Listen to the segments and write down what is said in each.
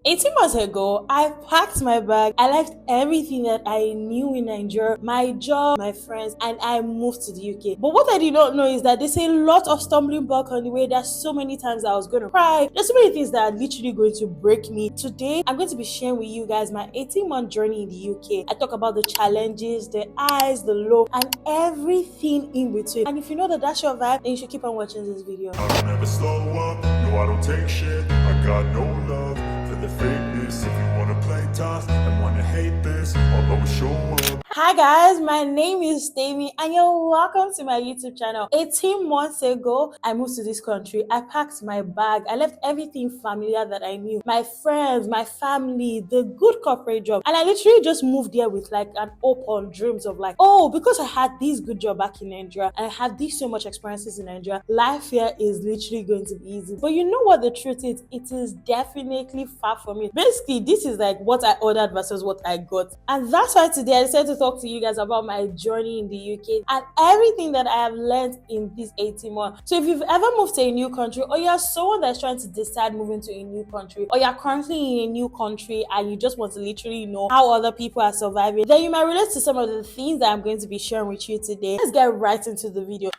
18 months ago, I packed my bag. I left everything that I knew in Nigeria, my job, my friends, and I moved to the UK. But what I did not know is that there's a lot of stumbling block on the way. There's so many times I was going to cry. There's so many things that are literally going to break me. Today, I'm going to be sharing with you guys my 18-month journey in the UK. I talk about the challenges, the highs, the low, and everything in between. And if you know that that's your vibe, then you should keep on watching this video. I don't ever slow up, no I don't take shit. I got no love for the fakeness. If you wanna play tough and wanna hate this, I'll always show up. Hi guys, my name is Stamy and you're welcome to my YouTube channel. 18 months ago, I moved to this country. I packed my bag. I left everything familiar that I knew. My friends, my family, the good corporate job. And I literally just moved there with like an open dreams of like, oh, because I had this good job back in Nigeria and I have this so much experiences in Nigeria, life here is literally going to be easy. But you know what the truth is? It is definitely far from it. Basically, this is like what I ordered versus what I got. And that's why today I decided to talk to you guys about my journey in the UK and everything that I have learned in these 18 months. So if you've ever moved to a new country, or you're someone that's trying to decide moving to a new country, or you're currently in a new country and you just want to literally know how other people are surviving, then you might relate to some of the things that I'm going to be sharing with you today. Let's get right into the video.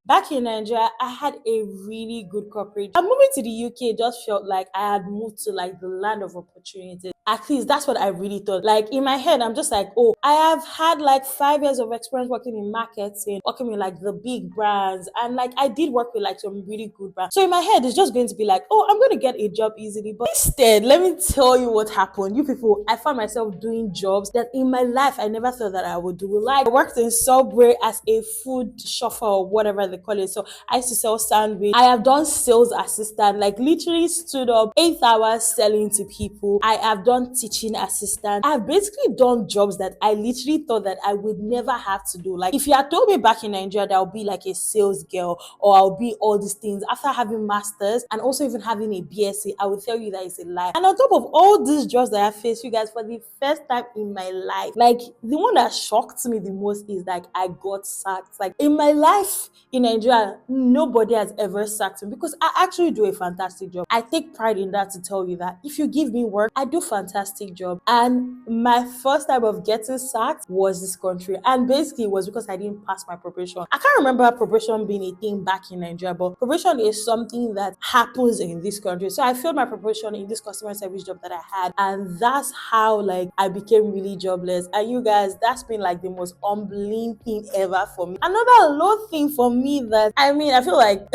Back in Nigeria, I had a really good corporate job. Moving to the UK just felt like I had moved to like the land of opportunity. At least that's what I really thought. Like in my head, I'm just like, oh, I have had like 5 years of experience working in marketing, working with like the big brands, and like I did work with like some really good brands. So in my head, it's just going to be like, oh, I'm going to get a job easily. But instead, let me tell you what happened. You people, I found myself doing jobs that in my life I never thought that I would do. Like I worked in Subway as a food chauffeur or whatever they call it. So I used to sell sandwich. I have done sales assistant, like literally stood up 8 hours selling to people. I have done teaching assistant. I've basically done jobs that I literally thought that I would never have to do. Like if you had told me back in Nigeria that I'll be like a sales girl or I'll be all these things after having masters and also even having a BSc, I would tell you that it's a lie. And on top of all these jobs that I faced, you guys, for the first time in my life, like the one that shocked me the most is like I got sacked. Like in my life in Nigeria, nobody has ever sacked me because I actually do a fantastic job. I take pride in that to tell you that if you give me work, I do fantastic job. And my first time of getting sacked was this country, and basically it was because I didn't pass my probation. I can't remember probation being a thing back in Nigeria, but probation is something that happens in this country. So I failed my probation in this customer service job that I had, and that's how like I became really jobless. And you guys, that's been like the most humbling thing ever for me. Another low thing for me that I feel like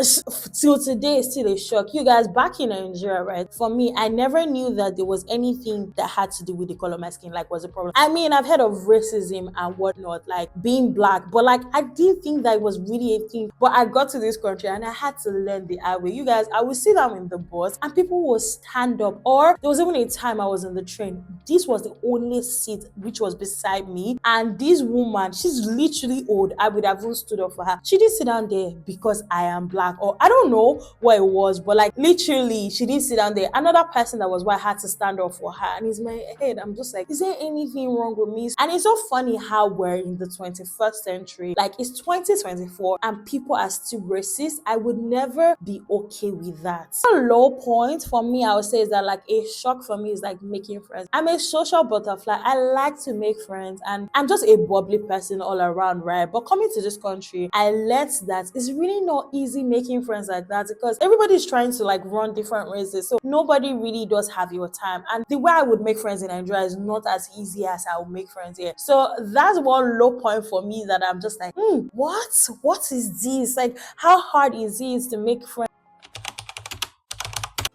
till today is still a shock. You guys, back in Nigeria, right? For me, I never knew that there was anything that had to do with the color of my skin, like was a problem. I've heard of racism and whatnot, like being black, but like I didn't think that it was really a thing. But I got to this country and I had to learn the hard way. You guys, I would sit down in the bus and people would stand up, or there was even a time I was in the train. This was the only seat which was beside me, and this woman, she's literally old. I would have even stood up for her. She didn't sit down there because I am black, or I don't know what it was, but like literally she didn't sit down there. Another person that was why I had to stand up for her, and it's my head, I'm just like, is there anything wrong with me? And it's so funny how we're in the 21st century, like it's 2024 and people are still racist. I would never be okay with that. A low point for me, I would say, is that like a shock for me is like making friends. I'm a social butterfly. I like to make friends and I'm just a bubbly person all around, right? But coming to this country, I learned that it's really not easy making friends like that because everybody's trying to like run different races. So nobody really does have your time. And the way I would make friends in Nigeria is not as easy as I would make friends here. So that's one low point for me that I'm just like, what is this? Like, how hard is it to make friends?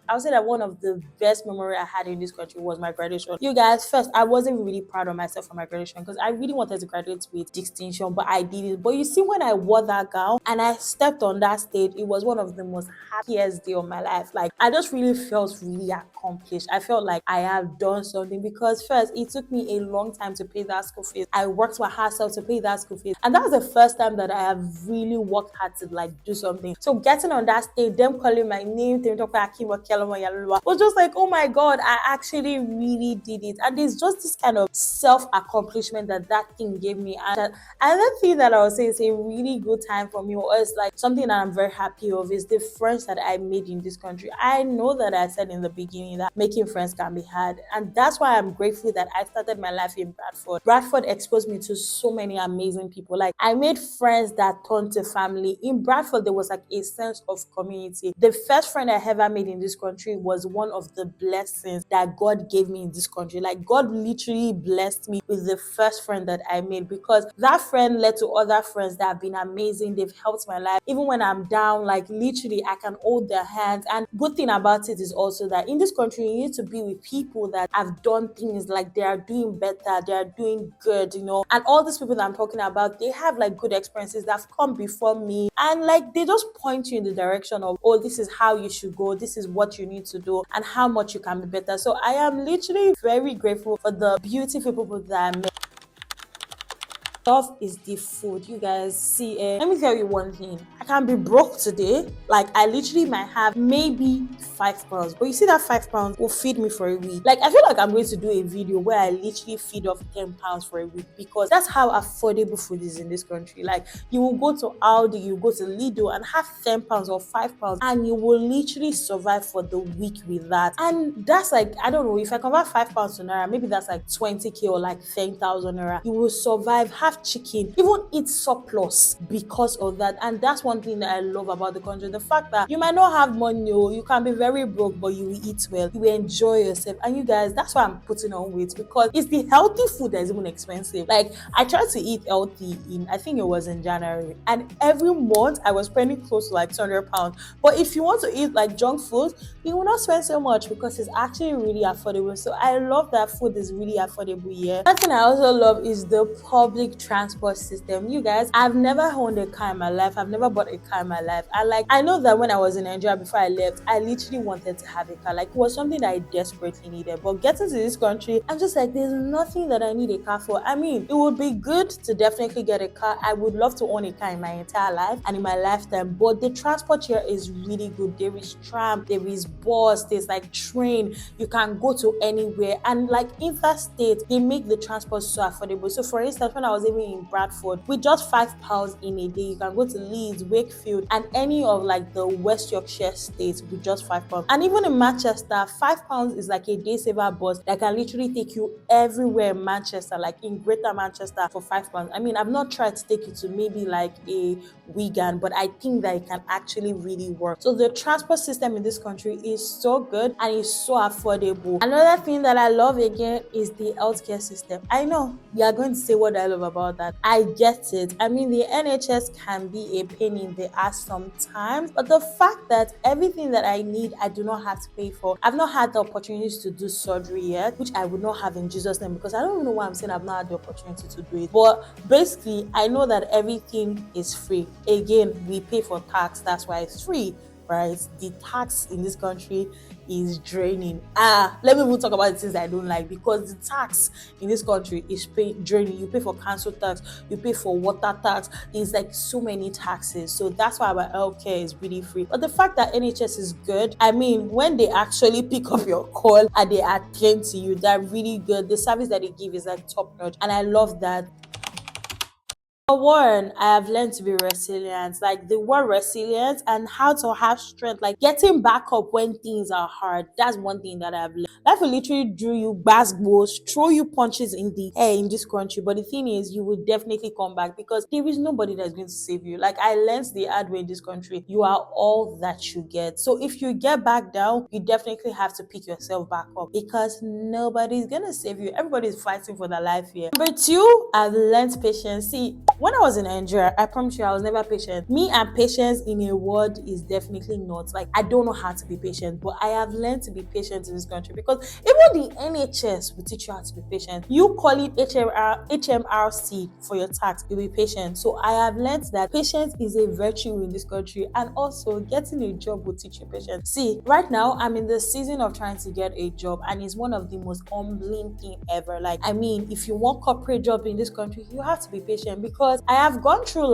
I would say that one of the best memory I had in this country was my graduation. You guys, first, I wasn't really proud of myself for my graduation because I really wanted to graduate with distinction, but I didn't. But you see, when I wore that gown and I stepped on that stage, it was one of the most happiest day of my life. Like, I just really felt really accomplished. I felt like I have done something because first, it took me a long time to pay that school fees. I worked my ass off to pay that school fees. And that was the first time that I have really worked hard to like do something. So getting on that stage, them calling my name, them talking about was just like, oh my God, I actually really did it. And there's just this kind of self-accomplishment that thing gave me. And another thing that I would say is a really good time for me, or it's like something that I'm very happy of, is the friends that I made in this country. I know that I said in the beginning that making friends can be hard, and that's why I'm grateful that I started my life in Bradford. Bradford exposed me to so many amazing people. Like, I made friends that turned to family. In Bradford, there was like a sense of community. The first friend I ever made in this country was one of the blessings that God gave me in this country. Like, God literally blessed me with the first friend that I made, because that friend led to other friends that have been amazing. They've helped my life. Even when I'm down, like literally I can hold their hands. And good thing about it is also that in this country, you need to be with people that have done things, like they are doing better, they are doing good, and all these people that I'm talking about, they have like good experiences that have come before me, and like they just point you in the direction of, oh, this is how you should go, this is what you need to do, and how much you can be better. So I am literally very grateful for the beautiful people that I met. Love is the food, you guys. See, let me tell you one thing. I can be broke today. Like, I literally might have maybe £5, but you see that £5 will feed me for a week. Like, I feel like I'm going to do a video where I literally feed off £10 for a week, because that's how affordable food is in this country. Like, you will go to Aldi, you go to Lidl and have £10 or £5, and you will literally survive for the week with that. And that's like, I don't know, if I convert £5 to naira, maybe that's like 20k or like 10,000 naira. You will survive, have chicken, even eat surplus because of that. And that's one thing that I love about the country, the fact that you might not have money, or you can be very broke, but you will eat well, you will enjoy yourself. And you guys, that's why I'm putting on weight, because it's the healthy food that is even expensive. Like, I tried to eat healthy I think it was in January, and every month I was spending close to like £200. But if you want to eat like junk food, you will not spend so much, because it's actually really affordable. So I love that food is really affordable here. One thing I also love is the public transport system. You guys, I've never owned a car in my life. I've never bought a car in my life. I know that when I was in Nigeria before I left, I literally wanted to have a car. Like, it was something that I desperately needed. But getting to this country, I'm just like, there's nothing that I need a car for. I mean, it would be good to definitely get a car. I would love to own a car in my entire life and in my lifetime. But the transport here is really good. There is tram, there is bus, there's like train. You can go to anywhere. And like interstate, they make the transport so affordable. So for instance, when I was even in Bradford, with just £5 in a day, you can go to Leeds, Wakefield, and any of like the West Yorkshire states with just £5. And even in Manchester, £5 is like a day saver bus that can literally take you everywhere in Manchester, like in Greater Manchester, for £5. I mean, I've not tried to take you to maybe like a Wigan, but I think that it can actually really work. So the transport system in this country is so good and it's so affordable. Another thing that I love again is the healthcare system. I know you are going to say what I love about that. I get it. I mean, the NHS can be a pain in the ass sometimes, but the fact that everything that I need, I do not have to pay for. I've not had the opportunities to do surgery yet, which I would not have in Jesus' name, because I don't even know why I'm saying I've not had the opportunity to do it. But basically, I know that everything is free. Again, we pay for tax, that's why it's free. Right? The tax in this country is draining. Let me even talk about the things I don't like, because the tax in this country is draining. You pay for council tax, you pay for water tax. There's like so many taxes. So that's why our healthcare is really free. But the fact that NHS is good, I mean, when they actually pick up your call and they attend to you, they're really good. The service that they give is like top notch, and I love that. For one, I have learned to be resilient, like the word resilient and how to have strength, like getting back up when things are hard. That's one thing that I've learned. Life will literally do you basketballs, throw you punches in the air in this country. But the thing is, you will definitely come back, because there is nobody that's going to save you. Like, I learned the hard way in this country. You are all that you get. So if you get back down, you definitely have to pick yourself back up, because nobody's going to save you. Everybody's fighting for their life here. Number two, I've learned patience. See, when I was in Nigeria, I promise you I was never patient. Me and patience in a word is definitely not. Like, I don't know how to be patient, but I have learned to be patient in this country, because even the NHS will teach you how to be patient. You call it HMRC for your tax, you'll be patient. So I have learned that patience is a virtue in this country, and also getting a job will teach you patience. See, right now I'm in the season of trying to get a job, and it's one of the most humbling thing ever. Like, I mean, if you want corporate job in this country, you have to be patient, because because I have gone through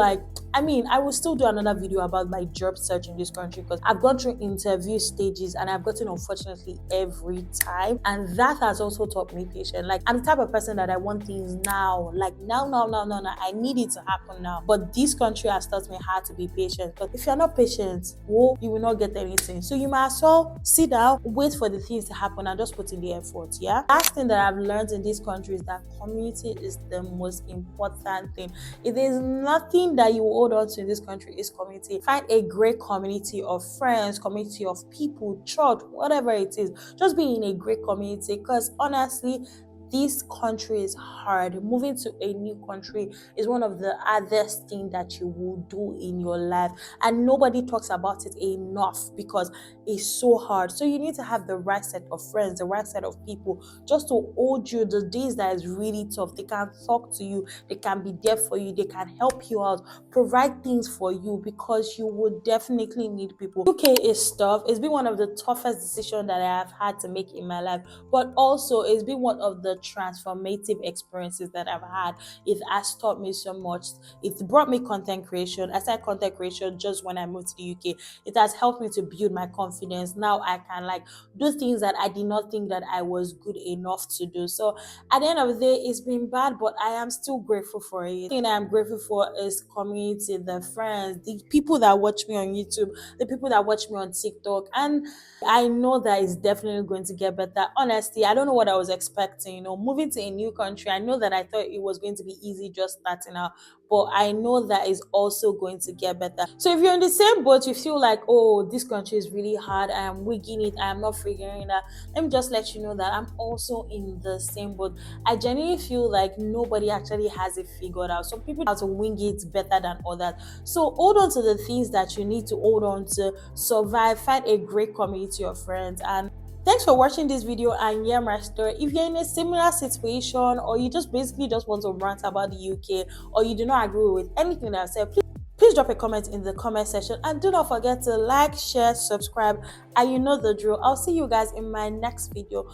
I will still do another video about my job search in this country because I've gone through interview stages and I've gotten unfortunately every time. And that has also taught me patience. Like, I'm the type of person that I want things now. Like, now. I need it to happen now. But this country has taught me how to be patient. But if you're not patient, you will not get anything. So you might as well sit down, wait for the things to happen and just put in the effort. Yeah. Last thing that I've learned in this country is that community is the most important thing. If there's nothing that you hold on to in this country, is community. Find a great community of friends, community of people, church, whatever it is. Just be in a great community, because honestly, this country is hard. Moving to a new country is one of the hardest things that you will do in your life, and nobody talks about it enough because it's so hard. So you need to have the right set of friends, the right set of people just to hold you the days that is really tough. They can talk to you, they can be there for you, they can help you out, provide things for you, because you would definitely need people. UK is tough. It's been one of the toughest decisions that I have had to make in my life, but also it's been one of the transformative experiences that I've had. It has taught me so much. It brought me content creation. I started content creation just when I moved to the UK. It has helped me to build my confidence. Now I can do things that I did not think that I was good enough to do. So at the end of the day, it's been bad, but I am still grateful for it. The thing I'm grateful for is community, the friends, the people that watch me on YouTube, the people that watch me on TikTok, and I know that it's definitely going to get better. Honestly, I don't know what I was expecting. Moving to a new country, I know that I thought it was going to be easy just starting out, but I know that it's also going to get better. So if you're in the same boat, you feel like, oh, this country is really hard, I am wigging it, I am not figuring it out, let me just let you know that I'm also in the same boat. I genuinely feel like nobody actually has it figured out. Some people have to wing it better than others. So hold on to the things that you need to hold on to, survive, find a great community of friends. And thanks for watching this video and hear my story. If you're in a similar situation, or you just basically just want to rant about the UK, or you do not agree with anything that I said, please drop a comment in the comment section, and do not forget to like, share, subscribe, and you know the drill. I'll see you guys in my next video.